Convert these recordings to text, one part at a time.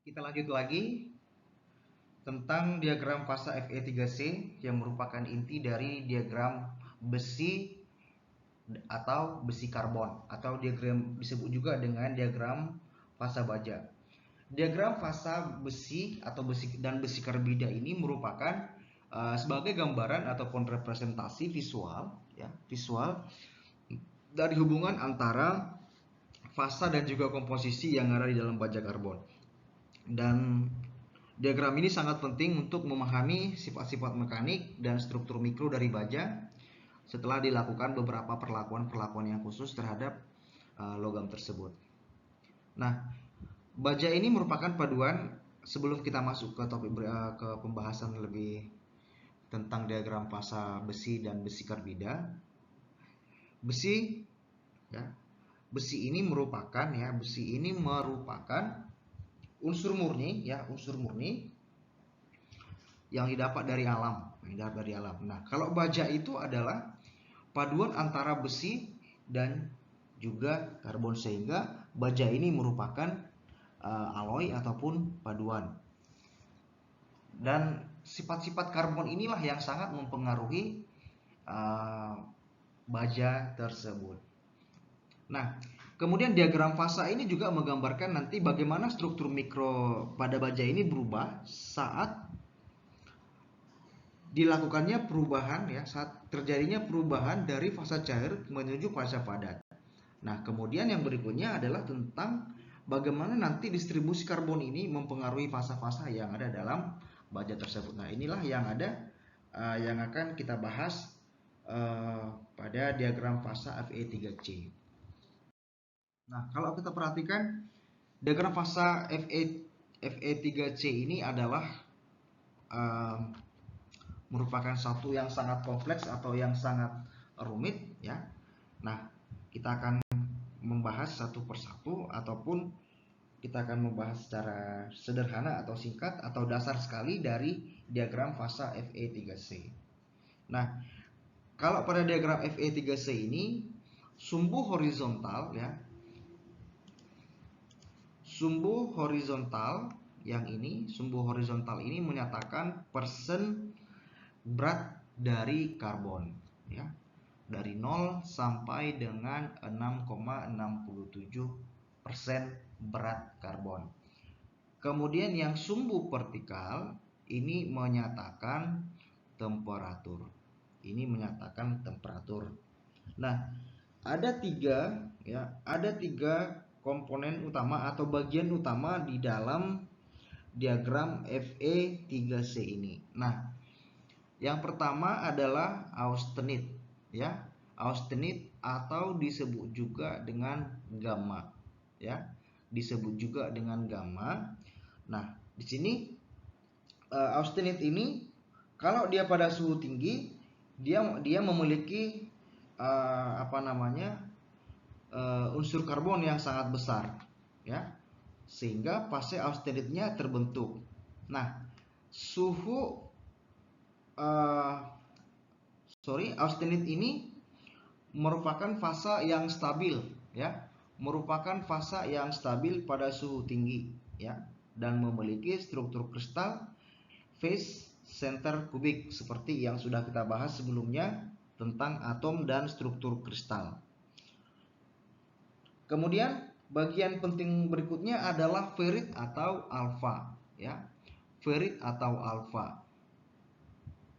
Kita lanjut lagi tentang diagram fasa Fe3C yang merupakan inti dari diagram besi atau besi karbon, atau diagram disebut juga dengan diagram fasa baja. Diagram fasa besi atau besi karbida ini merupakan sebagai gambaran ataupun representasi visual dari hubungan antara fasa dan juga komposisi yang ada di dalam baja karbon. Dan diagram ini sangat penting untuk memahami sifat-sifat mekanik dan struktur mikro dari baja setelah dilakukan beberapa perlakuan-perlakuan yang khusus terhadap logam tersebut. Nah, baja ini merupakan paduan. Sebelum kita masuk ke topik ke pembahasan lebih tentang diagram fasa besi dan besi karbida, besi ini merupakan unsur murni yang didapat dari alam. Nah, kalau baja itu adalah paduan antara besi dan juga karbon, sehingga baja ini merupakan alloy ataupun paduan. Dan sifat-sifat karbon inilah yang sangat mempengaruhi baja tersebut. Nah, kemudian diagram fasa ini juga menggambarkan nanti bagaimana struktur mikro pada baja ini berubah saat dilakukannya perubahan, saat terjadinya perubahan dari fasa cair menuju fasa padat. Nah, kemudian yang berikutnya adalah tentang bagaimana nanti distribusi karbon ini mempengaruhi fasa-fasa yang ada dalam baja tersebut. Nah, inilah yang yang akan kita bahas pada diagram fasa Fe3C. Nah, kalau kita perhatikan diagram fasa Fe3C ini adalah merupakan satu yang sangat kompleks atau yang sangat rumit, ya. Nah, kita akan membahas satu persatu, ataupun kita akan membahas secara sederhana atau singkat atau dasar sekali dari diagram fasa Fe3C. Nah, kalau pada diagram Fe3C ini sumbu horizontal, sumbu horizontal ini menyatakan persen berat dari karbon, dari 0 sampai dengan 6,67% berat karbon. Kemudian yang sumbu vertikal ini menyatakan temperatur. Nah, ada tiga komponen utama atau bagian utama di dalam diagram Fe3C ini. Nah, yang pertama adalah austenit, austenit atau disebut juga dengan gamma, Nah, di sini austenit ini kalau dia pada suhu tinggi, dia memiliki unsur karbon yang sangat besar, sehingga fase austenitnya terbentuk. Nah, austenit ini merupakan fasa yang stabil, pada suhu tinggi, dan memiliki struktur kristal phase center kubik seperti yang sudah kita bahas sebelumnya tentang atom dan struktur kristal. Kemudian bagian penting berikutnya adalah ferrit atau alfa,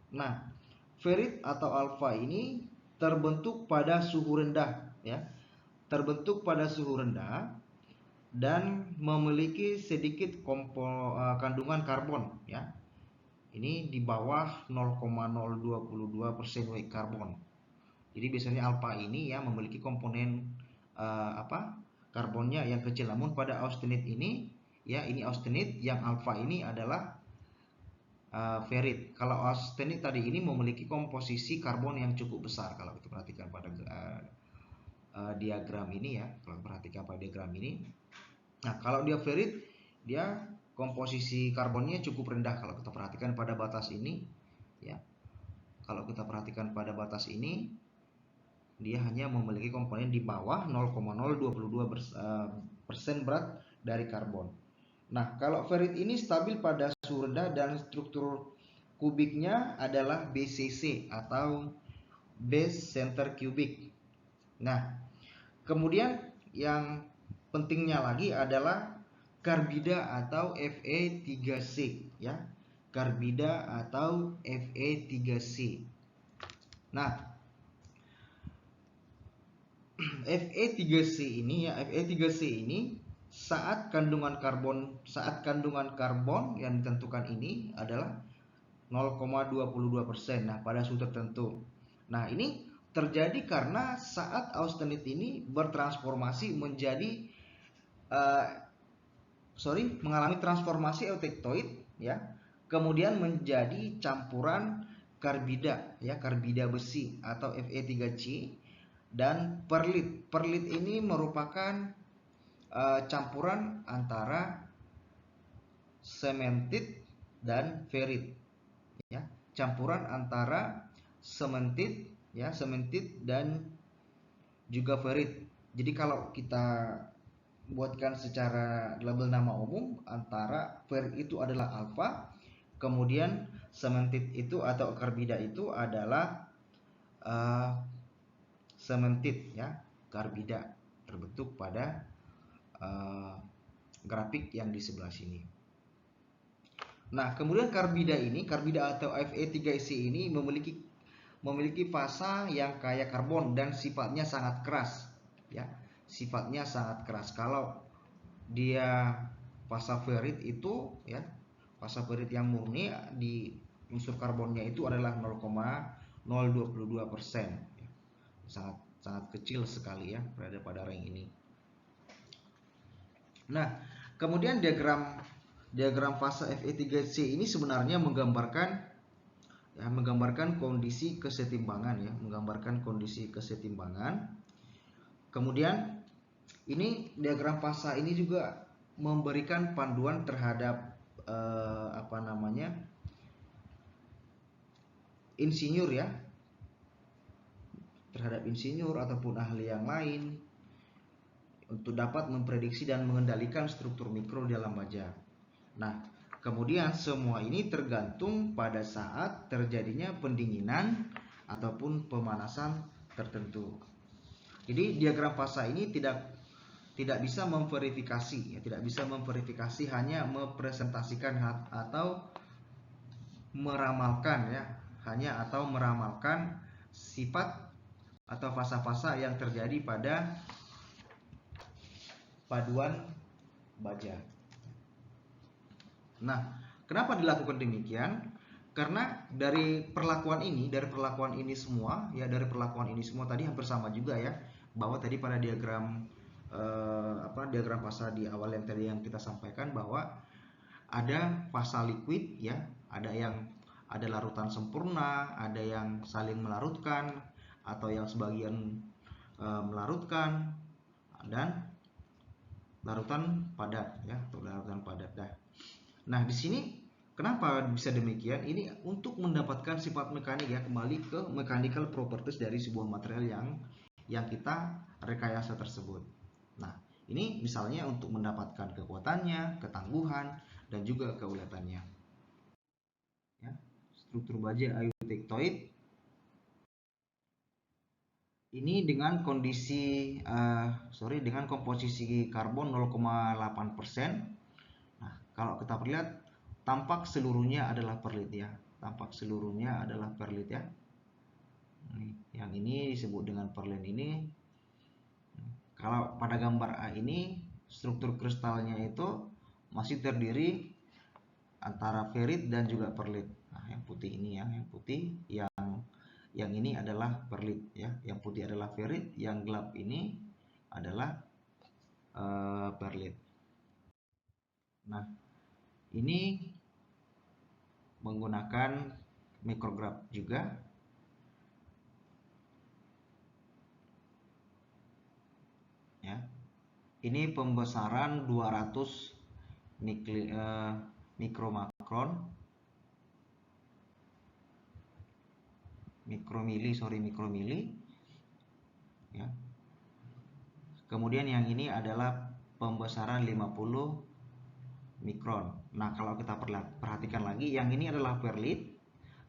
Nah, ferrit atau alfa ini terbentuk pada suhu rendah, dan memiliki sedikit kandungan karbon, Ini di bawah 0,022% weight karbon. Jadi biasanya alfa ini memiliki komponen karbonnya yang kecil. Namun pada austenit ini, ini austenit, yang alfa ini adalah ferrit. Kalau austenit tadi ini memiliki komposisi karbon yang cukup besar kalau kita perhatikan pada diagram ini, Nah, kalau dia ferrit, dia komposisi karbonnya cukup rendah kalau kita perhatikan pada batas ini, Kalau kita perhatikan pada batas ini, dia hanya memiliki komponen di bawah 0,022% berat dari karbon. Nah, kalau ferrit ini stabil pada suhu rendah dan struktur kubiknya adalah BCC atau base center cubic. Nah, kemudian yang pentingnya lagi adalah karbida atau Fe3C ya. Karbida atau Fe3C. Nah, Fe3C ini ya, Fe3C ini saat kandungan karbon yang ditentukan ini adalah 0,22%. Nah, pada suhu tertentu. Nah, ini terjadi karena saat austenit ini bertransformasi menjadi mengalami transformasi eutektoid ya, kemudian menjadi campuran karbida ya, karbida besi atau Fe3C dan perlit. Perlit ini merupakan campuran antara sementit dan ferrit ya, campuran antara sementit ya, sementit dan juga ferrit. Jadi kalau kita buatkan secara label nama umum, antara ferrit itu adalah alfa, kemudian sementit itu atau karbida itu adalah sementit ya, karbida terbentuk pada grafik yang di sebelah sini. Nah, kemudian karbida atau Fe3C ini memiliki fasa yang kaya karbon dan sifatnya sangat keras ya. Sifatnya sangat keras. Kalau dia fasa ferrit itu ya, fasa ferrit yang murni di unsur karbonnya itu adalah 0,022%. Sangat kecil sekali ya berada pada rank ini. Nah, kemudian diagram fasa Fe3C ini sebenarnya menggambarkan kondisi kesetimbangan. Kemudian ini diagram fasa ini juga memberikan panduan terhadap insinyur ya, terhadap insinyur ataupun ahli yang lain untuk dapat memprediksi dan mengendalikan struktur mikro dalam baja. Nah, kemudian semua ini tergantung pada saat terjadinya pendinginan ataupun pemanasan tertentu. Jadi diagram fasa ini tidak bisa memverifikasi ya, tidak bisa memverifikasi, hanya mempresentasikan atau meramalkan ya, meramalkan sifat atau fasa-fasa yang terjadi pada paduan baja. Nah, kenapa dilakukan demikian? Karena dari perlakuan ini semua tadi hampir sama juga ya, bahwa tadi pada diagram diagram fasa di awal yang tadi yang kita sampaikan bahwa ada fasa liquid ya, ada larutan sempurna, ada yang saling melarutkan atau yang sebagian melarutkan, dan larutan padat ya, atau larutan padat. Nah, di sini kenapa bisa demikian? Ini untuk mendapatkan sifat mekanik ya, kembali ke mechanical properties dari sebuah material yang kita rekayasa tersebut. Nah, ini misalnya untuk mendapatkan kekuatannya, ketangguhan, dan juga keuletannya. Ya, struktur baja eutektoid ini dengan dengan komposisi karbon 0,8%. Nah, kalau kita lihat tampak seluruhnya adalah perlit ya. Yang ini disebut dengan perlin ini. Kalau pada gambar A ini struktur kristalnya itu masih terdiri antara ferrit dan juga perlit. Nah, yang putih ini ya, yang ini adalah perlit ya, yang putih adalah ferrit, yang gelap ini adalah perlit. Nah, ini menggunakan mikrograf juga ya. Ini pembesaran 200 mikromili ya. Kemudian yang ini adalah pembesaran 50 mikron. Nah, kalau kita perhatikan lagi, yang ini adalah perlit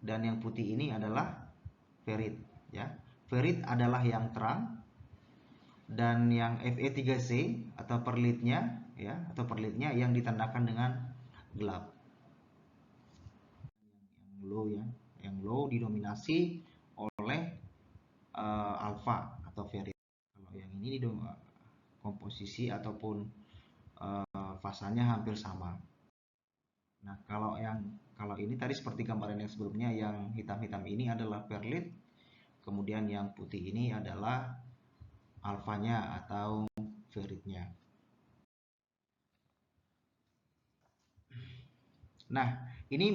dan yang putih ini adalah ferrit, ya. Ferrit adalah yang terang dan yang Fe3C atau perlitnya, ya, atau perlitnya yang ditandakan dengan gelap. Yang low, ya, yang low didominasi oleh alfa atau ferrit. Kalau yang ini komposisi ataupun fasanya hampir sama. Nah, kalau ini tadi seperti gambaran yang sebelumnya, yang hitam-hitam ini adalah perlit, kemudian yang putih ini adalah alfanya atau ferritnya. Nah, ini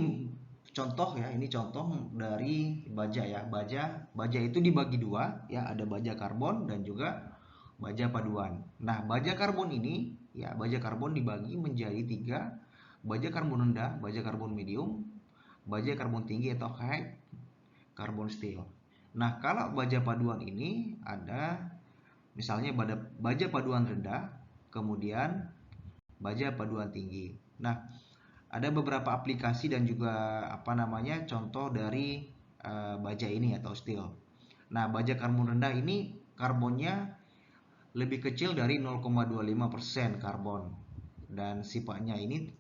contoh ya, ini contoh dari baja ya. Baja itu dibagi dua ya, ada baja karbon dan juga baja paduan. Nah, baja karbon ini ya, baja karbon dibagi menjadi tiga: baja karbon rendah, baja karbon medium, baja karbon tinggi atau high carbon steel. Nah, kalau baja paduan ini ada misalnya baja paduan rendah, kemudian baja paduan tinggi. Nah, ada beberapa aplikasi dan juga contoh dari baja ini atau steel. Nah, baja karbon rendah ini karbonnya lebih kecil dari 0,25% karbon dan sifatnya ini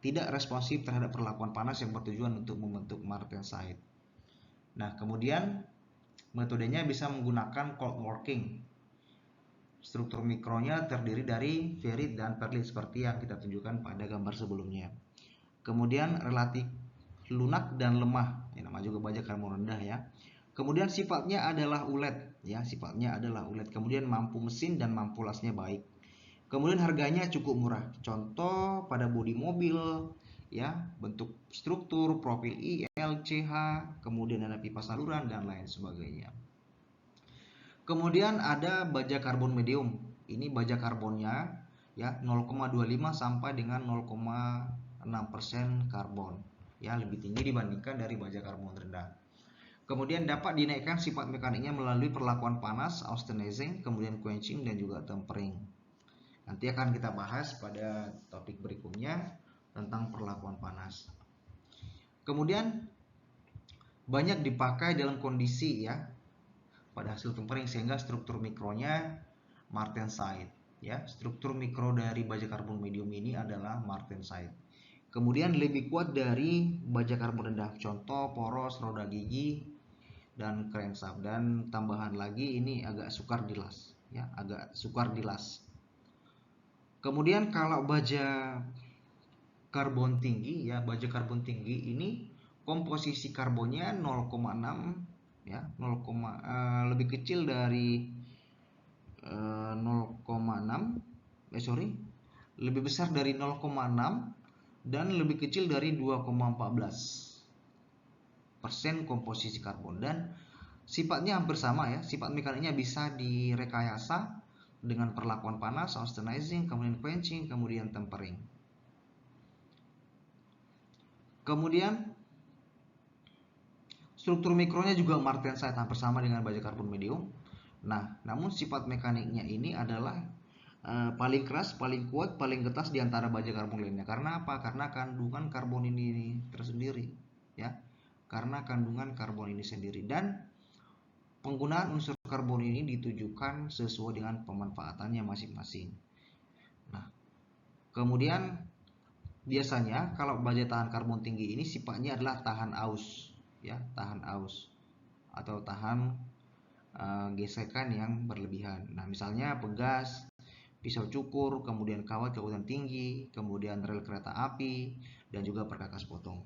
tidak responsif terhadap perlakuan panas yang bertujuan untuk membentuk martensite. Nah, kemudian metodenya bisa menggunakan cold working. Struktur mikronya terdiri dari ferrit dan perlit seperti yang kita tunjukkan pada gambar sebelumnya. Kemudian relatif lunak dan lemah, ya, nama juga baja karbon rendah ya. Kemudian sifatnya adalah ulet, ya, sifatnya adalah ulet. Kemudian mampu mesin dan mampu lasnya baik. Kemudian harganya cukup murah. Contoh pada bodi mobil, ya, bentuk struktur, profil I, L, C, H, kemudian ada pipa saluran dan lain sebagainya. Kemudian ada baja karbon medium. Ini baja karbonnya ya 0,25 sampai dengan 0,6% karbon. Ya, lebih tinggi dibandingkan dari baja karbon rendah. Kemudian dapat dinaikkan sifat mekaniknya melalui perlakuan panas, austenizing, kemudian quenching dan juga tempering. Nanti akan kita bahas pada topik berikutnya tentang perlakuan panas. Kemudian banyak dipakai dalam kondisi ya pada hasil tempering sehingga struktur mikronya martensite ya. Struktur mikro dari baja karbon medium ini adalah martensite. Kemudian lebih kuat dari baja karbon rendah. Contoh poros, roda gigi dan crankshaft. Dan tambahan lagi ini agak sukar dilas ya, agak sukar dilas. Kemudian kalau baja karbon tinggi ya, baja karbon tinggi ini komposisi karbonnya 0,6 ya, lebih kecil dari 0,6 lebih besar dari 0,6 dan lebih kecil dari 2,14% komposisi karbon, dan sifatnya hampir sama ya. Sifat mekaniknya bisa direkayasa dengan perlakuan panas, austenizing, kemudian quenching, kemudian tempering. Kemudian struktur mikronya juga martensite, hampir sama dengan baja karbon medium. Nah, namun sifat mekaniknya ini adalah paling keras, paling kuat, paling getas di antara baja karbon lainnya. Karena apa? Karena kandungan karbon ini tersendiri, ya. Karena kandungan karbon ini sendiri, dan penggunaan unsur karbon ini ditujukan sesuai dengan pemanfaatannya masing-masing. Nah, kemudian biasanya kalau baja tahan karbon tinggi ini sifatnya adalah tahan aus, ya, tahan aus atau tahan gesekan yang berlebihan. Nah, misalnya pegas, pisau cukur, kemudian kawat kekuatan tinggi, kemudian rel kereta api, dan juga perkakas potong.